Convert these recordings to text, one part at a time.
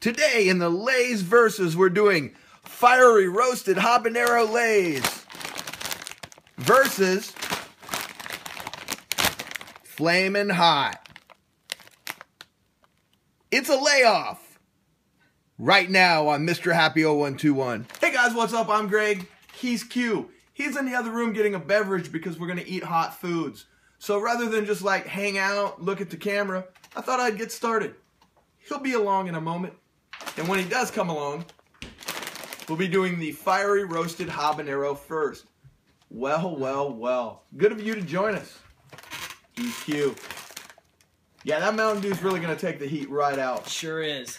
Today in the Lay's Versus, we're doing Fiery Roasted Habanero Lay's versus Flamin Hot. It's a layoff right now on Mr. Happy 0121. Hey guys, what's up? I'm Greg. He's Q. He's in the other room getting a beverage because we're going to eat hot foods. So rather than just like hang out, look at the camera, I thought I'd get started. He'll be along in a moment. And when he does come along, we'll be doing the Fiery Roasted Habanero first. Well, well, well. Good of you to join us. He's Q. Yeah, that Mountain Dew's really going to take the heat right out. Sure is.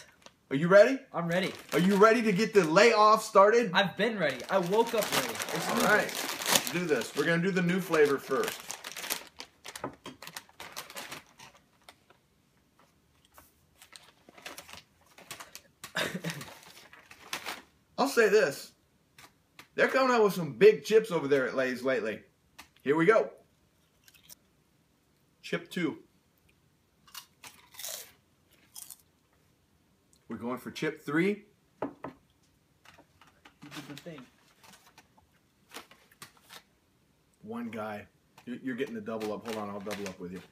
Are you ready? I'm ready. Are you ready to get the layoff started? I've been ready. I woke up ready. All right, let's do this. We're going to do the new flavor first. I'll say this. They're coming out with some big chips over there at Lay's lately. Here we go. Chip 2. We're going for chip 3. You did the thing. One guy. You're getting the double up. Hold on, I'll double up with you.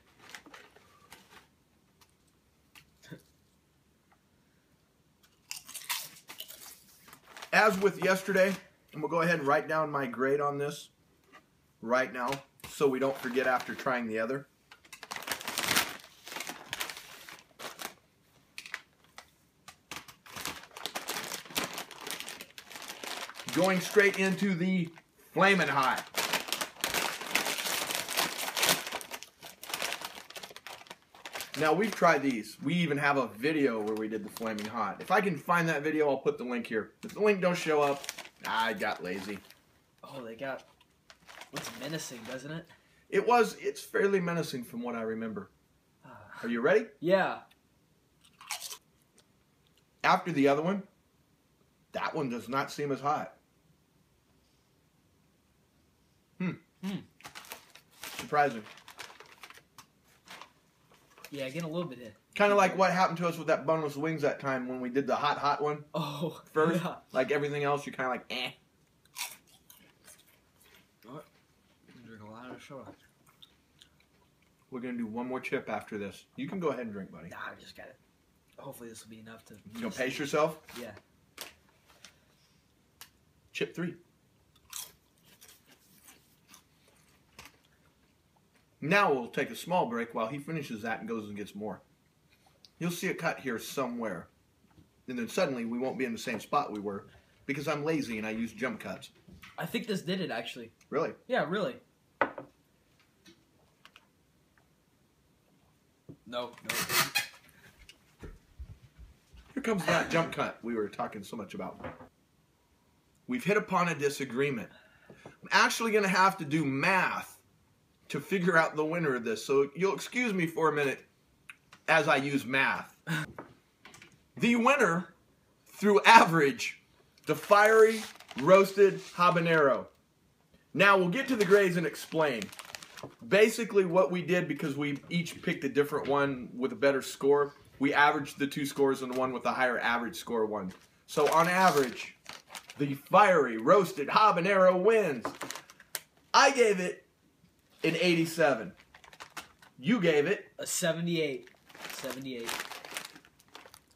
As with yesterday, I'm going to go ahead and write down my grade on this right now so we don't forget after trying the other. Going straight into the Flamin Hot. Now, we've tried these. We even have a video where we did the Flaming Hot. If I can find that video, I'll put the link here. If the link don't show up, I got lazy. Oh, they got... It's menacing, doesn't it? It's fairly menacing from what I remember. Are you ready? Yeah. After the other one, that one does not seem as hot. Surprising. Yeah, getting a little bit hit. Kind of like what happened to us with that boneless wings that time when we did the hot one. Oh, first. Yeah. Like everything else, you're kind of like, eh. What? Drink a lot of soda. We're going to do one more chip after this. You can go ahead and drink, buddy. Nah, I just got it. Hopefully this will be enough to... You gonna pace yourself? Yeah. Chip 3. Now we'll take a small break while he finishes that and goes and gets more. You'll see a cut here somewhere. And then suddenly we won't be in the same spot we were because I'm lazy and I use jump cuts. I think this did it, actually. Really? Yeah, really. No. Here comes that jump cut we were talking so much about. We've hit upon a disagreement. I'm actually going to have to do math to figure out the winner of this. So you'll excuse me for a minute as I use math. The winner, through average, the Fiery Roasted Habanero. Now we'll get to the grades and explain. Basically what we did, because we each picked a different one with a better score, we averaged the two scores and the one with the higher average score won. So on average, the Fiery Roasted Habanero wins. I gave it an 87. You gave it a 78. 78.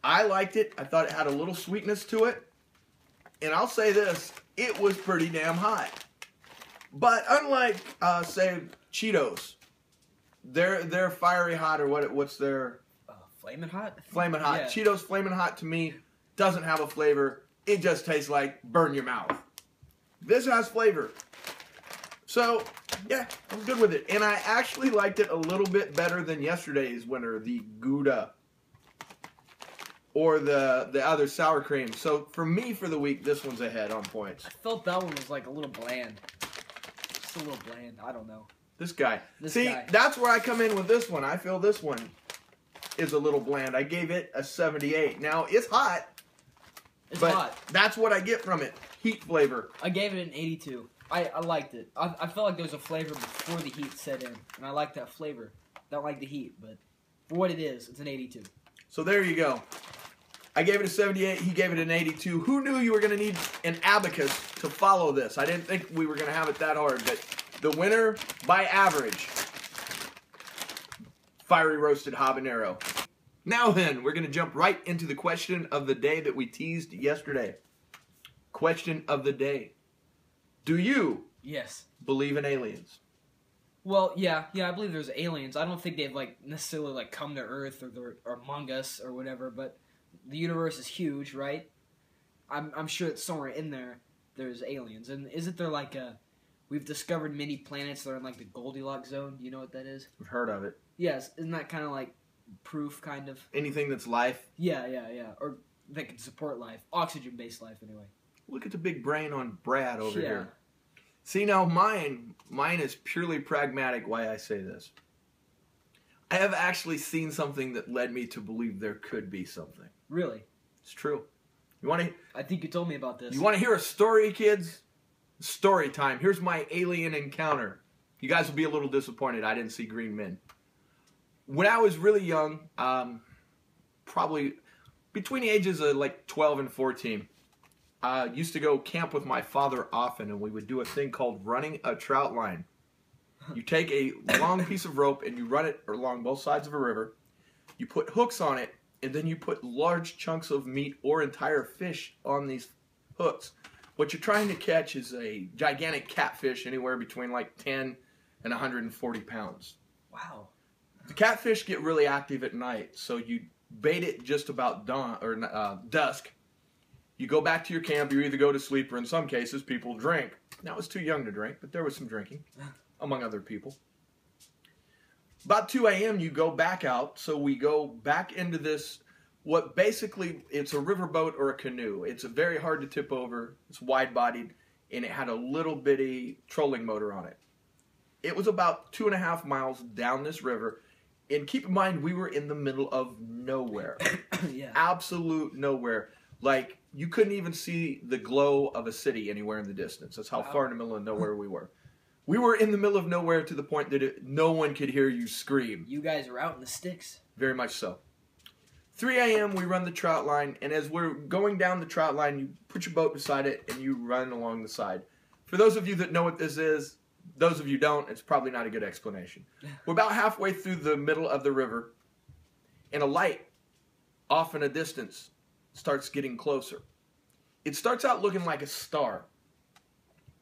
I liked it. I thought it had a little sweetness to it. And I'll say this, it was pretty damn hot. But unlike, say, Cheetos, they're Fiery Hot, or what's their... Flamin' Hot? Flamin' Hot. Yeah. Cheetos Flamin' Hot, to me, doesn't have a flavor. It just tastes like burn your mouth. This has flavor. So, yeah, I'm good with it. And I actually liked it a little bit better than yesterday's winner, the Gouda. Or the other sour cream. So, for me, for the week, this one's ahead on points. I felt that one was like a little bland. Just a little bland. I don't know. This guy. This See, guy. That's where I come in with this one. I feel this one is a little bland. I gave it a 78. Now, it's hot. It's but hot. That's what I get from it. Heat flavor. I gave it an 82. I liked it. I felt like there was a flavor before the heat set in. And I like that flavor. Don't like the heat, but for what it is, it's an 82. So there you go. I gave it a 78. He gave it an 82. Who knew you were going to need an abacus to follow this? I didn't think we were going to have it that hard. But the winner, by average, Fiery Roasted Habanero. Now then, we're going to jump right into the question of the day that we teased yesterday. Question of the day. Do you believe in aliens? Well, yeah, I believe there's aliens. I don't think they've necessarily come to Earth or among us or whatever, but the universe is huge, right? I'm sure that somewhere in there's aliens. And isn't there we've discovered many planets that are in the Goldilocks zone? You know what that is? I've heard of it. Yes, isn't that kind of proof, kind of? Anything that's life? Yeah. Or that can support life. Oxygen-based life, anyway. Look at the big brain on Brad over here. See, now mine is purely pragmatic why I say this. I have actually seen something that led me to believe there could be something. Really? It's true. You want to? I think you told me about this. You want to hear a story, kids? Story time. Here's my alien encounter. You guys will be a little disappointed I didn't see green men. When I was really young, probably between the ages of 12 and 14, I used to go camp with my father often, and we would do a thing called running a trout line. You take a long piece of rope and you run it along both sides of a river. You put hooks on it, and then you put large chunks of meat or entire fish on these hooks. What you're trying to catch is a gigantic catfish anywhere between 10 and 140 pounds. Wow. The catfish get really active at night, so you bait it just about dawn or dusk. You go back to your camp, you either go to sleep or in some cases people drink. Now I was too young to drink, but there was some drinking among other people. About 2 a.m. you go back out, so we go back into this, what basically, it's a riverboat or a canoe. It's very hard to tip over, it's wide-bodied, and it had a little bitty trolling motor on it. It was about 2.5 miles down this river, and keep in mind we were in the middle of nowhere. Yeah. Absolute nowhere. You couldn't even see the glow of a city anywhere in the distance. That's how far in the middle of nowhere we were. We were in the middle of nowhere to the point that no one could hear you scream. You guys are out in the sticks. Very much so. 3 a.m. we run the trout line, and as we're going down the trout line, you put your boat beside it and you run along the side. For those of you that know what this is, those of you don't, it's probably not a good explanation. We're about halfway through the middle of the river, and a light off in a distance starts getting closer. It starts out looking like a star,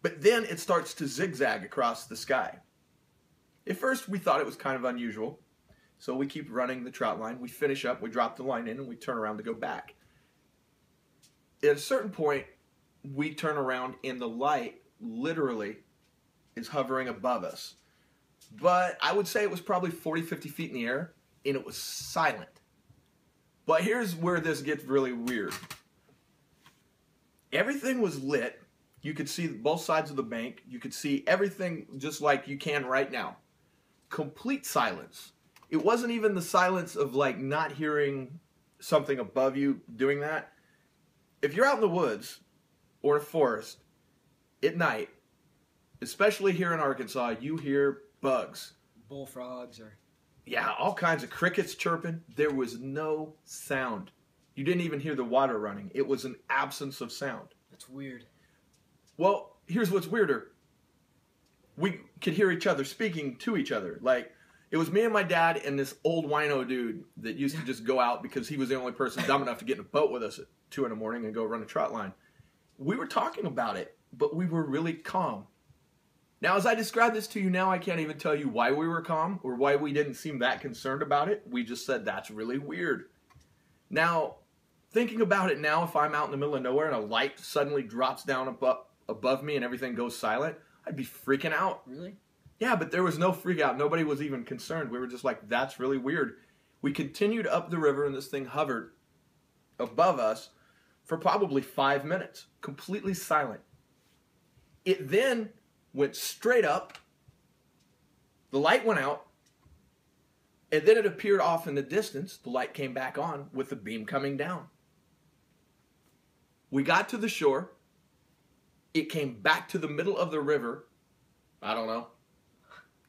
but then it starts to zigzag across the sky. At first, we thought it was kind of unusual, so we keep running the trout line. We finish up, we drop the line in, and we turn around to go back. At a certain point, we turn around, and the light literally is hovering above us. But I would say it was probably 40, 50 feet in the air, and it was silent. But here's where this gets really weird. Everything was lit. You could see both sides of the bank. You could see everything just like you can right now. Complete silence. It wasn't even the silence of not hearing something above you doing that. If you're out in the woods or a forest at night, especially here in Arkansas, you hear bugs. Bullfrogs or... Yeah, all kinds of crickets chirping. There was no sound. You didn't even hear the water running. It was an absence of sound. That's weird. Well, here's what's weirder. We could hear each other speaking to each other. It was me and my dad and this old wino dude that used to just go out because he was the only person dumb enough to get in a boat with us at 2 in the morning and go run a trout line. We were talking about it, but we were really calm. Now, as I describe this to you now, I can't even tell you why we were calm or why we didn't seem that concerned about it. We just said, that's really weird. Now, thinking about it now, if I'm out in the middle of nowhere and a light suddenly drops down above me and everything goes silent, I'd be freaking out. Really? Yeah, but there was no freak out. Nobody was even concerned. We were just like, that's really weird. We continued up the river and this thing hovered above us for probably 5 minutes. Completely silent. It then went straight up, the light went out, and then it appeared off in the distance. The light came back on with the beam coming down. We got to the shore. It came back to the middle of the river, I don't know,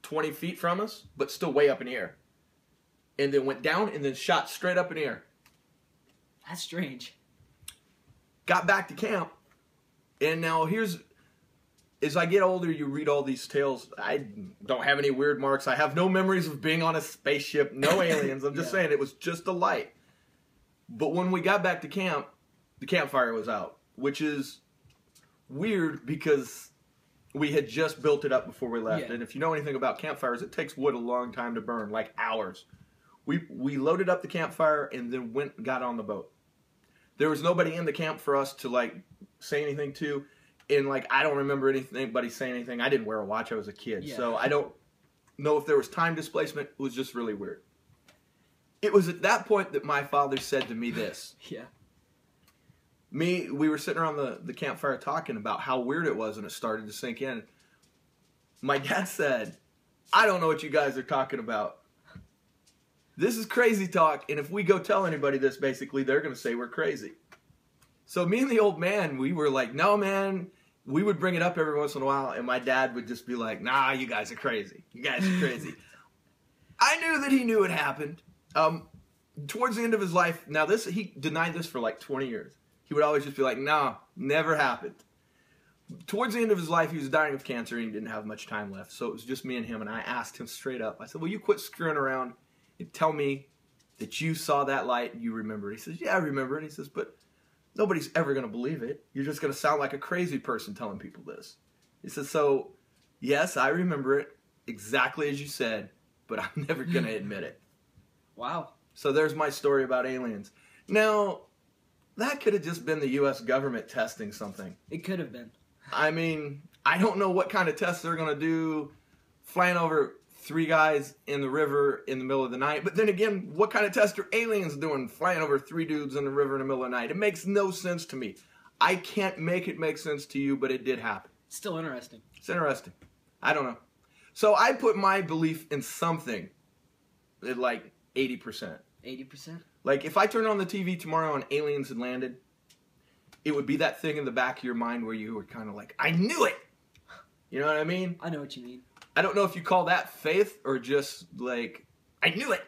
20 feet from us, but still way up in the air. And then went down and then shot straight up in the air. That's strange. Got back to camp, and now as I get older, you read all these tales. I don't have any weird marks. I have no memories of being on a spaceship, no aliens. I'm just saying it was just a light. But when we got back to camp, the campfire was out, which is weird because we had just built it up before we left. And if you know anything about campfires, it takes wood a long time to burn, like hours. We loaded up the campfire and then went and got on the boat. There was nobody in the camp for us to, like, say anything to. And, like, I don't remember anybody saying anything. I didn't wear a watch. I was a kid. So I don't know if there was time displacement. It was just really weird. It was at that point that my father said to me this. We were sitting around the campfire talking about how weird it was, and it started to sink in. My dad said, I don't know what you guys are talking about. This is crazy talk, and if we go tell anybody this, basically, they're going to say we're crazy. So me and the old man, we were like, no, man. We would bring it up every once in a while, and my dad would just be like, nah, you guys are crazy. You guys are crazy. I knew that he knew it happened. Towards the end of his life, now he denied this for like 20 years. He would always just be like, no, never happened. Towards the end of his life, he was dying of cancer, and he didn't have much time left. So it was just me and him, and I asked him straight up. I said, will you quit screwing around and tell me that you saw that light and you remember it? He says, yeah, I remember it. He says, but nobody's ever going to believe it. You're just going to sound like a crazy person telling people this. He says, so, yes, I remember it exactly as you said, but I'm never going to admit it. Wow. So there's my story about aliens. Now, that could have just been the U.S. government testing something. It could have been. I mean, I don't know what kind of tests they're going to do flying over 3 guys in the river in the middle of the night. But then again, what kind of test are aliens doing flying over 3 dudes in the river in the middle of the night? It makes no sense to me. I can't make it make sense to you, but it did happen. Still interesting. It's interesting. I don't know. So I put my belief in something at like 80%. 80%? Like if I turned on the TV tomorrow and aliens had landed, it would be that thing in the back of your mind where you were kind of like, I knew it! You know what I mean? I know what you mean. I don't know if you call that faith or just like, I knew it.